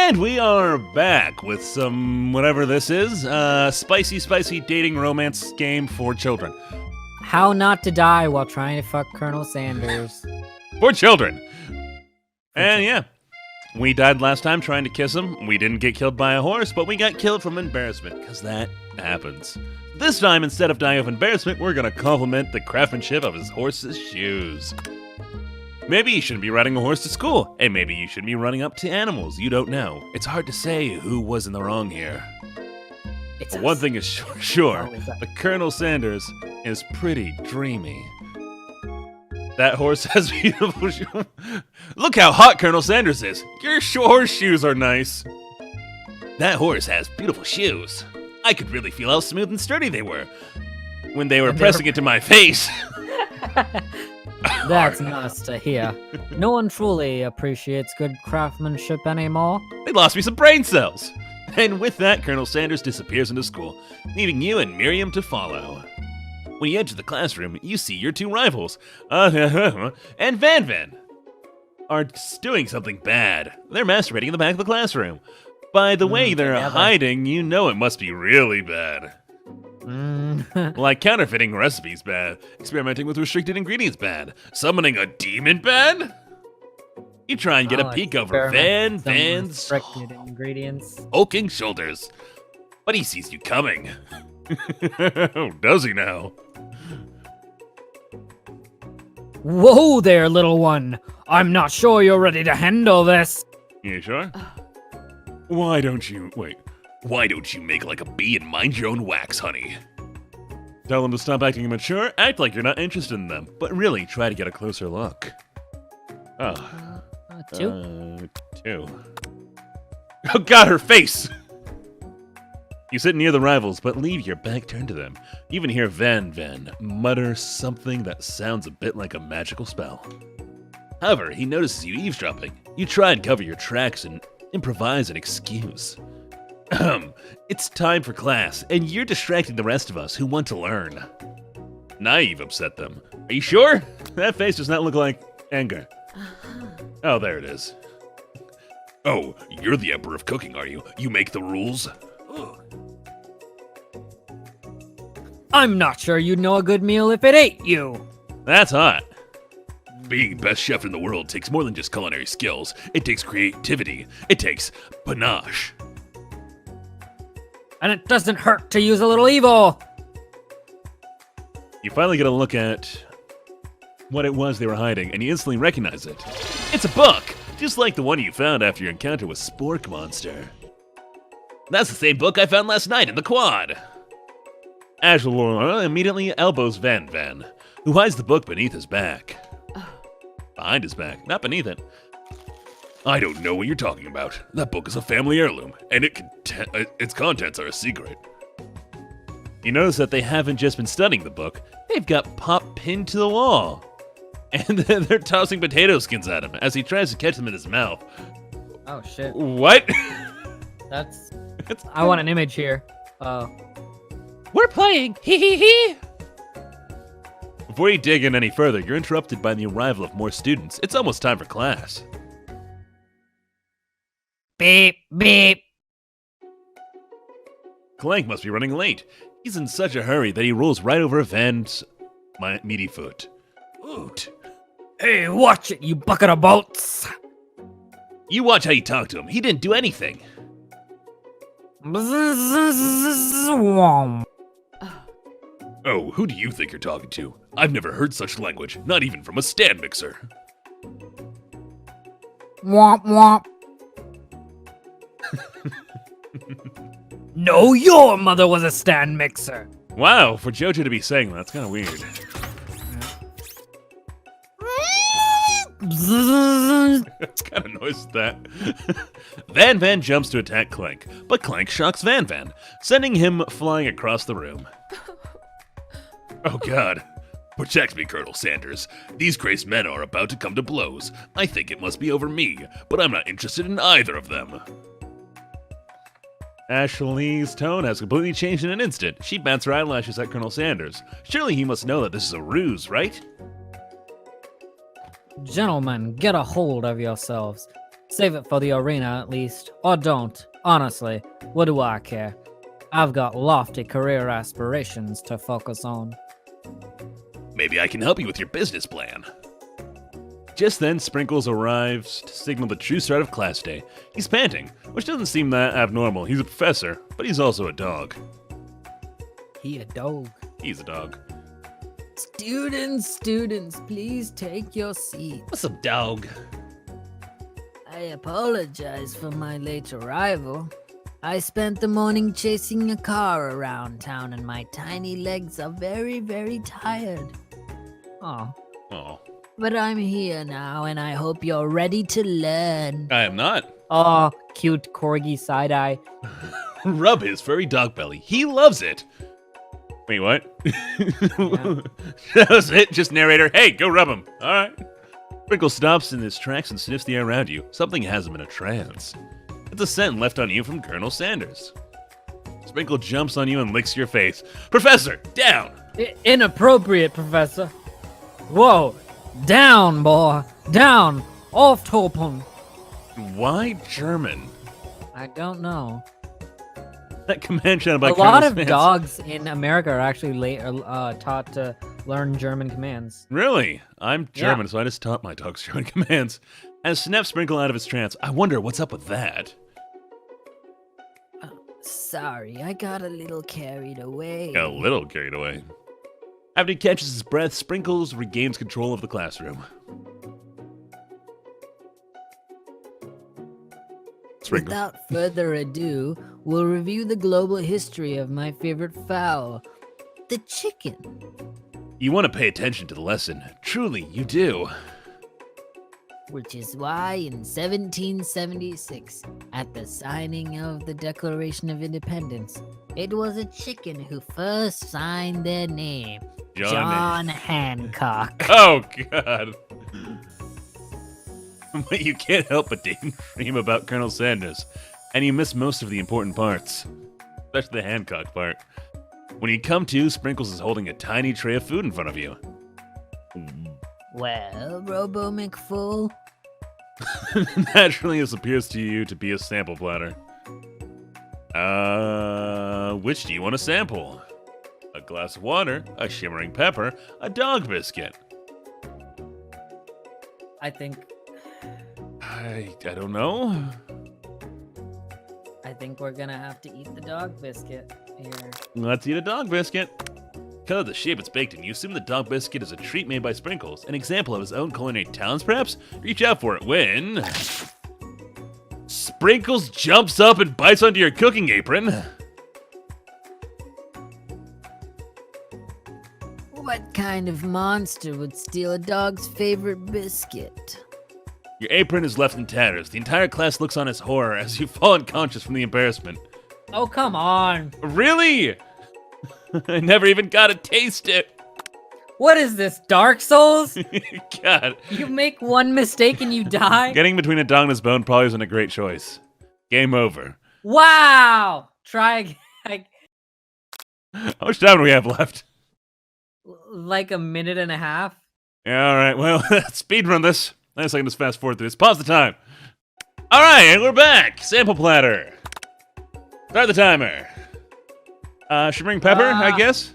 And we are back with some whatever this is, spicy dating romance game for children. How not to die while trying to fuck Colonel Sanders. For children. And yeah, we died last time trying to kiss him. We didn't get killed by a horse, but we got killed from embarrassment, because that happens. This time, instead of dying of embarrassment, we're gonna compliment the craftsmanship of his horse's shoes. Maybe you shouldn't be riding a horse to school, and maybe you shouldn't be running up to animals you don't know. It's hard to say who was in the wrong here. But one thing is sure, the Colonel Sanders is pretty dreamy. That horse has beautiful shoes. Look how hot Colonel Sanders is. Your horseshoes are nice. That horse has beautiful shoes. I could really feel how smooth and sturdy they were when they were pressing into my face. That's nice to hear. No one truly appreciates good craftsmanship anymore. They lost me some brain cells. And with that, Colonel Sanders disappears into school, leaving you and Miriam to follow. When you enter the classroom, you see your two rivals, and Van Van, are doing something bad. They're masturbating in the back of the classroom. By the way they're hiding, you know it must be really bad. Like counterfeiting recipes bad, experimenting with restricted ingredients bad, summoning a demon bad? You try and get a peek over Van Van's restricted ingredients. hulking shoulders, but he sees you coming. Oh, does he now? Whoa there, little one. I'm not sure you're ready to handle this. You sure? Why don't you make like a bee and mind your own wax, honey? Tell them to stop acting immature, act like you're not interested in them, but really try to get a closer look. Oh. Two? Two. Oh god, her face! You sit near the rivals, but leave your back turned to them. You even hear Van Van mutter something that sounds a bit like a magical spell. However, he notices you eavesdropping. You try and cover your tracks and improvise an excuse. It's time for class, and you're distracting the rest of us who want to learn. Now you've upset them. Are you sure? That face does not look like anger. Oh, there it is. Oh, you're the Emperor of Cooking, are you? You make the rules? I'm not sure you'd know a good meal if it ate you. That's hot. Being best chef in the world takes more than just culinary skills. It takes creativity. It takes panache. And it doesn't hurt to use a little evil. You finally get a look at what it was they were hiding, and you instantly recognize it. It's a book, just like the one you found after your encounter with Spork Monster. That's the same book I found last night in the quad. Azalora immediately elbows Van Van, who hides the book beneath his back. Behind his back, not beneath it. I don't know what you're talking about. That book is a family heirloom, and its contents are a secret. You notice that they haven't just been studying the book, they've got Pop pinned to the wall. And they're tossing potato skins at him as he tries to catch them in his mouth. Oh, shit. What? I want an image here. We're playing! Hee hee hee! Before you dig in any further, you're interrupted by the arrival of more students. It's almost time for class. Beep, beep. Clank must be running late. He's in such a hurry that he rolls right over Van's meaty foot. Oot. Hey, watch it, you bucket of bolts. You watch how you talk to him. He didn't do anything. Oh, who do you think you're talking to? I've never heard such language, not even from a stand mixer. Womp womp. No, your mother was a stand mixer. Wow, for Jojo to be saying that's kind of weird. That's kind of noise that. Van Van jumps to attack Clank, but Clank shocks Van Van, sending him flying across the room. Oh god. Protect me, Colonel Sanders. These crazed men are about to come to blows. I think it must be over me, but I'm not interested in either of them. Ashley's tone has completely changed in an instant. She bats her eyelashes at Colonel Sanders. Surely he must know that this is a ruse, right? Gentlemen, get a hold of yourselves. Save it for the arena at least. Or don't. Honestly, what do I care? I've got lofty career aspirations to focus on. Maybe I can help you with your business plan. Just then, Sprinkles arrives to signal the true start of class day. He's panting, which doesn't seem that abnormal. He's a professor, but he's also a dog. He a dog. He's a dog. Students, please take your seat. What's up, dog? I apologize for my late arrival. I spent the morning chasing a car around town and my tiny legs are very, very tired. Oh. But I'm here now and I hope you're ready to learn. I am not. Oh, cute corgi side-eye. Rub his furry dog belly. He loves it. Wait, what? Yeah. That was it? Just narrator. Hey, go rub him. All right. Sprinkle stops in his tracks and sniffs the air around you. Something has him in a trance. It's a scent left on you from Colonel Sanders. Sprinkle jumps on you and licks your face. Professor, down! Inappropriate, Professor. Whoa. Down, boy. Down. Off topen. Why German? I don't know. That command shouted by A Colonel lot of Sanders. dogs in America are actually taught to learn German commands. Really? I'm German, so I just taught my dogs German commands. As Snap Sprinkle out of his trance, I wonder what's up with that. Sorry, I got a little carried away. A little carried away. After he catches his breath, Sprinkles regains control of the classroom. Sprinkles. Without further ado, we'll review the global history of my favorite fowl, the chicken. You want to pay attention to the lesson. Truly, you do. Which is why in 1776, at the signing of the Declaration of Independence, it was a chicken who first signed their name, John Hancock. Oh, God. But you can't help but daydream about Colonel Sanders, and you miss most of the important parts, especially the Hancock part. When you come to, Sprinkles is holding a tiny tray of food in front of you. Well, Robo McFull? Naturally, this appears to you to be a sample platter. Which do you want to sample? A glass of water, a shimmering pepper, a dog biscuit? I think I don't know. we're gonna have to eat the dog biscuit here. Let's eat a dog biscuit. Because of the shape it's baked in, you assume the dog biscuit is a treat made by Sprinkles, an example of his own culinary talents, perhaps? Reach out for it when... Sprinkles jumps up and bites onto your cooking apron. What kind of monster would steal a dog's favorite biscuit? Your apron is left in tatters. The entire class looks on as horror as you fall unconscious from the embarrassment. Oh, come on. Really? I never even got to taste it. What is this, Dark Souls? God. You make one mistake and you die? Getting between a dog and his bone probably isn't a great choice. Game over. Wow! Try again. How much time do we have left? Like a minute and a half? Yeah, alright, well, speedrun this. Nice, I can just fast forward through this. Pause the time. Alright, and we're back. Sample platter. Start the timer. Shimmering pepper, I guess?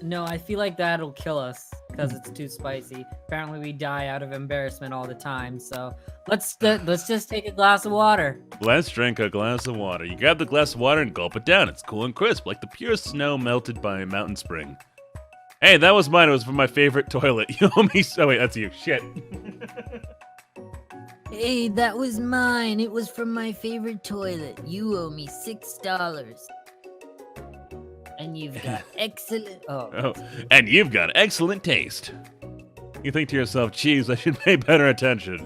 No, I feel like that'll kill us because it's too spicy. Apparently we die out of embarrassment all the time, so let's just take a glass of water. Let's drink a glass of water. You grab the glass of water and gulp it down. It's cool and crisp, like the pure snow melted by a mountain spring. Hey, that was mine. It was from my favorite toilet. You owe me... Oh, wait, that's you. Shit. Hey, that was mine. It was from my favorite toilet. You owe me $6. And you've got excellent... Oh, and you've got excellent taste. You think to yourself, geez, I should pay better attention.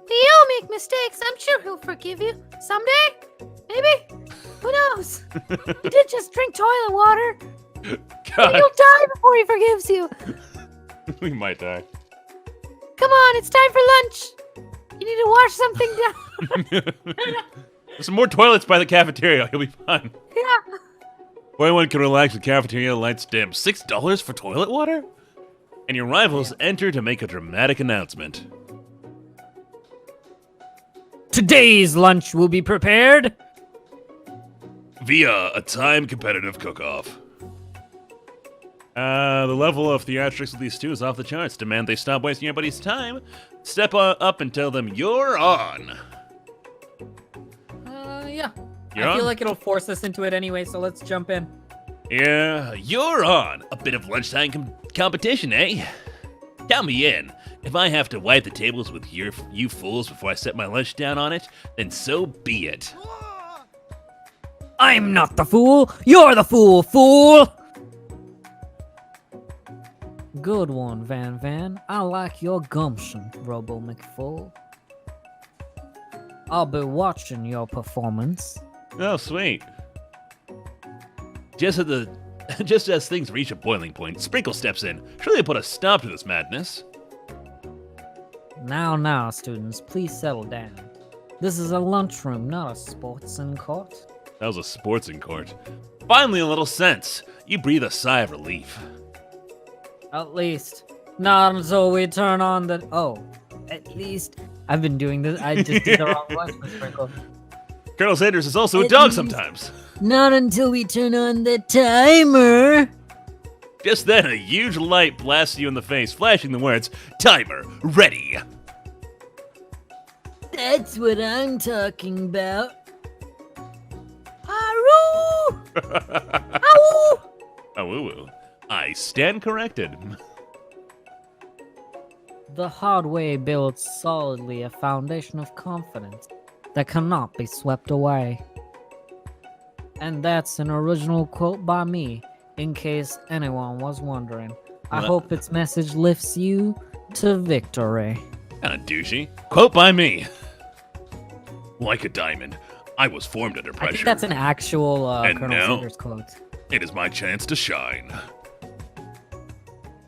We all make mistakes. I'm sure he'll forgive you. Someday? Maybe? Who knows? You did just drink toilet water. God, You'll die before he forgives you. we might die. Come on, it's time for lunch. You need to wash something down. There's some more toilets by the cafeteria. You'll be fine. Yeah. Anyone can relax with cafeteria lights dim. $6 for toilet water? And your rivals enter to make a dramatic announcement. Today's lunch will be prepared Via a time competitive cook-off. The level of theatrics of these two is off the charts. Demand they stop wasting everybody's time. Step up and tell them you're on. Yeah. You're I feel on? like it'll force us into it anyway, so let's jump in. Yeah, you're on. A bit of lunchtime competition, eh? Count me in. If I have to wipe the tables with you fools before I set my lunch down on it, then so be it. I'm not the fool. You're the fool, fool. Good one, Van Van. I like your gumption, Robo McFull. I'll be watching your performance. Oh, sweet. Just as things reach a boiling point, Sprinkle steps in. Surely put a stop to this madness. Now, students, please settle down. This is a lunchroom, not a sportsman court. That was a sports in court. Finally, a little sense. You breathe a sigh of relief. At least, not until we turn on the. Oh, at least I've been doing this. I just did the wrong voice for Sprinkle. Colonel Sanders is also a At dog least- sometimes. Not until we turn on the timer. Just then, a huge light blasts you in the face, flashing the words, "Timer, ready." That's what I'm talking about. Haru! Oh, woo-woo. I stand corrected. The hard way builds solidly a foundation of confidence that cannot be swept away. And that's an original quote by me, in case anyone was wondering. I Well- hope its message lifts you to victory. Kinda douchey. Quote by me. Like a diamond, I was formed under I pressure. think that's an actual And Colonel now? Sanders quote. It is my chance to shine.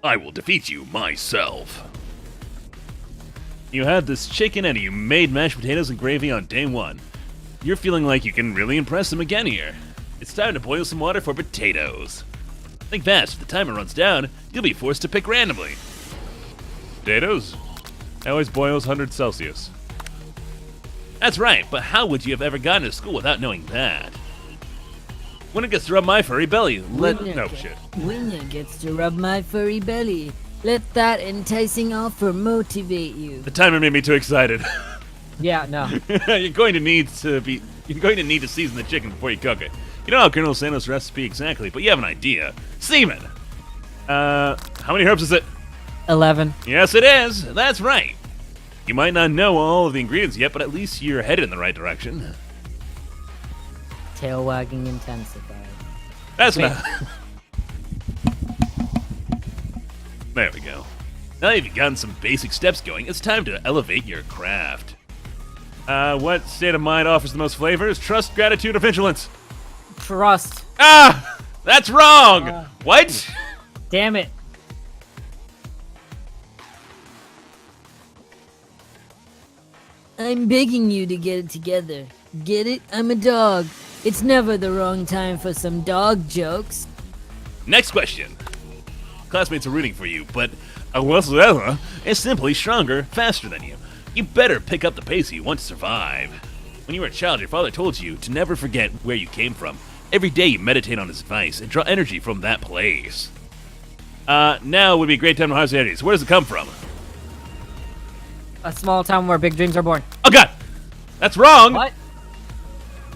I will defeat you myself. You had this chicken and you made mashed potatoes and gravy on day one. You're feeling like you can really impress them again here. It's time to boil some water for potatoes. Think fast, if the timer runs down, you'll be forced to pick randomly. Potatoes? It always boils 100 Celsius. That's right, but how would you have ever gotten to school without knowing that? When it gets to rub my furry belly, no shit. Winner gets to rub my furry belly. Let that enticing offer motivate you. The timer made me too excited. Yeah, no. You're going to need to season the chicken before you cook it. You don't know Colonel Santos' recipe exactly, but you have an idea. Seaman! How many herbs is it? 11. Yes, it is. That's right. You might not know all of the ingredients yet, but at least you're headed in the right direction. Tail wagging intensified. That's Wait. not. There we go. Now that you've gotten some basic steps going, it's time to elevate your craft. What state of mind offers the most flavors? Trust, gratitude, or vigilance? Trust. Ah! That's wrong! What? Damn it. I'm begging you to get it together. Get it? I'm a dog. It's never the wrong time for some dog jokes. Next question. Classmates are rooting for you, but Aweslella is simply stronger, faster than you. You better pick up the pace if you want to survive. When you were a child, your father told you to never forget where you came from. Every day you meditate on his advice and draw energy from that place. Now would be a great time to harvest energies. Where does it come from? A small town where big dreams are born. Oh god! That's wrong! What?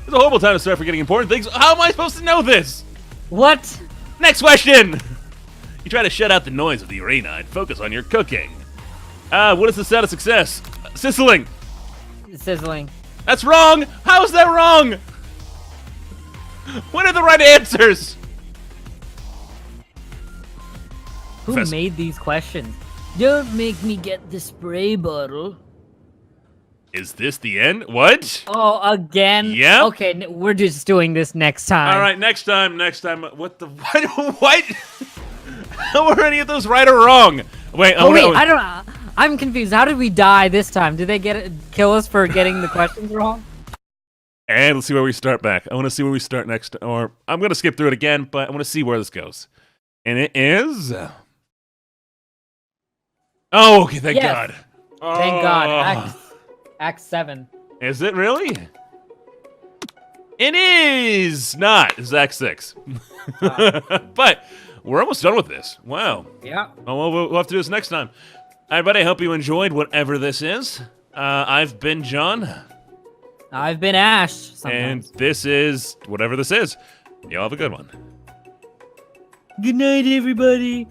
It's a horrible time to start forgetting important things. How am I supposed to know this? What? Next question! You try to shut out the noise of the arena and focus on your cooking. What is the sound of success? Sizzling! Sizzling. That's wrong! How is that wrong? What are the right answers? Who Professor. made these questions? Don't make me get the spray bottle. Is this the end? What? Oh, again? Yeah. Okay, we're just doing this next time. All right, next time. What the what? What? How are any of those right or wrong? Wait, Oh, wait, I don't. I'm confused. How did we die this time? Did they kill us for getting the questions wrong? And let's see where we start back. I want to see where we start next, or I'm gonna skip through it again, but I want to see where this goes. And it is Oh, okay, thank Yes. God. Thank God. Oh. Act 7. Is it really? It is not. It's Act 6. But we're almost done with this. Wow. Yeah. Oh, well, we'll have to do this next time. Everybody, I hope you enjoyed whatever this is. I've been John. I've been Ash. And Sometimes. this is whatever this is. Y'all have a good one. Good night, everybody.